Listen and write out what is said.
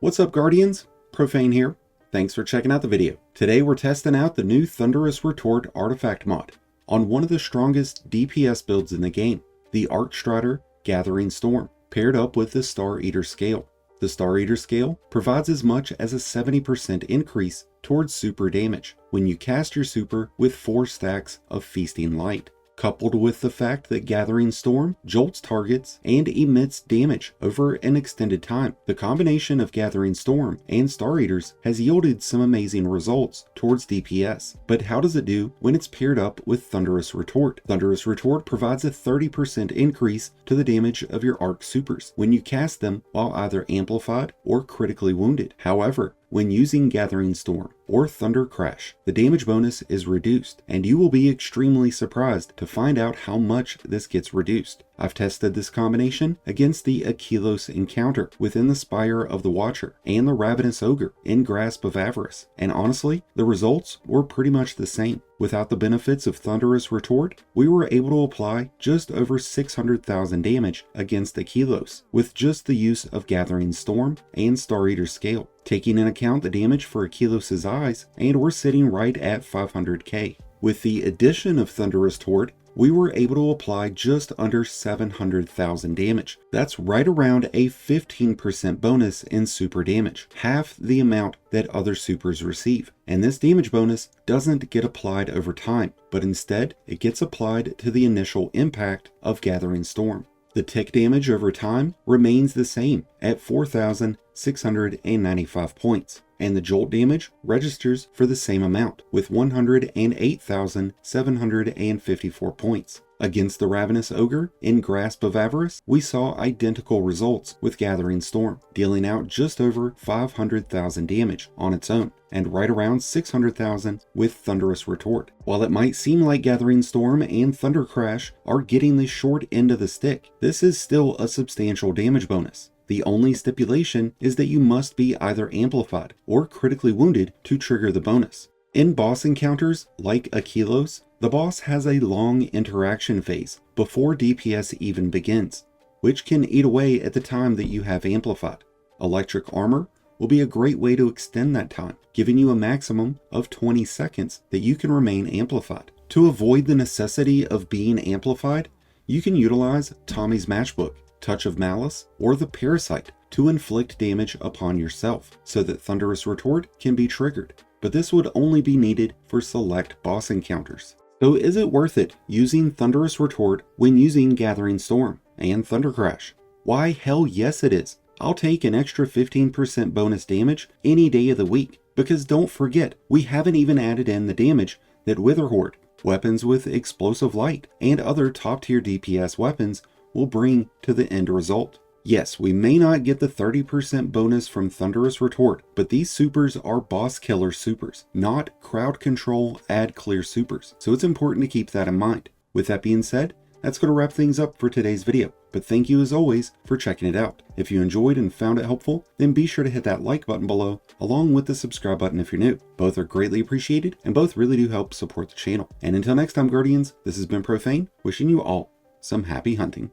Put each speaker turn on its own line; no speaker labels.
What's up, Guardians? Profane here. Thanks for checking out the video. Today we're testing out the new Thunderous Retort artifact mod on one of the strongest DPS builds in the game, the Arcstrider Gathering Storm, paired up with the Star Eater scale. The Star Eater scale provides as much as a 70% increase towards super damage when you cast your super with 4 stacks of Feasting Light, coupled with the fact that Gathering Storm jolts targets and emits damage over an extended time. The combination of Gathering Storm and Star Eaters has yielded some amazing results towards DPS. But how does it do when it's paired up with Thunderous Retort? Thunderous Retort provides a 30% increase to the damage of your Arc supers when you cast them while either amplified or critically wounded. However, when using Gathering Storm or Thunder Crash, the damage bonus is reduced, and you will be extremely surprised to find out how much this gets reduced. I've tested this combination against the Aquilos encounter within the Spire of the Watcher and the Ravenous Ogre in Grasp of Avarice, and honestly, the results were pretty much the same. Without the benefits of Thunderous Retort, we were able to apply just over 600,000 damage against Aquilos with just the use of Gathering Storm and Star Eater scale, taking into account the damage for Aquilos' eyes, and we're sitting right at 500k. With the addition of Thunderous Retort, we were able to apply just under 700,000 damage. That's right around a 15% bonus in super damage, half the amount that other supers receive. And this damage bonus doesn't get applied over time, but instead it gets applied to the initial impact of Gathering Storm. The tick damage over time remains the same at 4,695 points, and the jolt damage registers for the same amount with 108,754 points. Against the Ravenous Ogre in Grasp of Avarice, we saw identical results with Gathering Storm, dealing out just over 500,000 damage on its own, and right around 600,000 with Thunderous Retort. While it might seem like Gathering Storm and Thunder Crash are getting the short end of the stick, this is still a substantial damage bonus. The only stipulation is that you must be either amplified or critically wounded to trigger the bonus. In boss encounters like Aquilos, the boss has a long interaction phase before DPS even begins, which can eat away at the time that you have amplified. Electric armor will be a great way to extend that time, giving you a maximum of 20 seconds that you can remain amplified. To avoid the necessity of being amplified, you can utilize Tommy's Matchbook, Touch of Malice, or the Parasite to inflict damage upon yourself so that Thunderous Retort can be triggered. But this would only be needed for select boss encounters. So is it worth it using Thunderous Retort when using Gathering Storm and Thunder Crash? Why, hell yes it is. I'll take an extra 15% bonus damage any day of the week, because don't forget, we haven't even added in the damage that Witherhoard, weapons with explosive light, and other top tier DPS weapons will bring to the end result. Yes, we may not get the 30% bonus from Thunderous Retort, but these supers are boss killer supers, not crowd control add clear supers. So it's important to keep that in mind. With that being said, that's going to wrap things up for today's video. But thank you as always for checking it out. If you enjoyed and found it helpful, then be sure to hit that like button below, along with the subscribe button if you're new. Both are greatly appreciated, and both really do help support the channel. And until next time, Guardians, this has been Profane, wishing you all some happy hunting.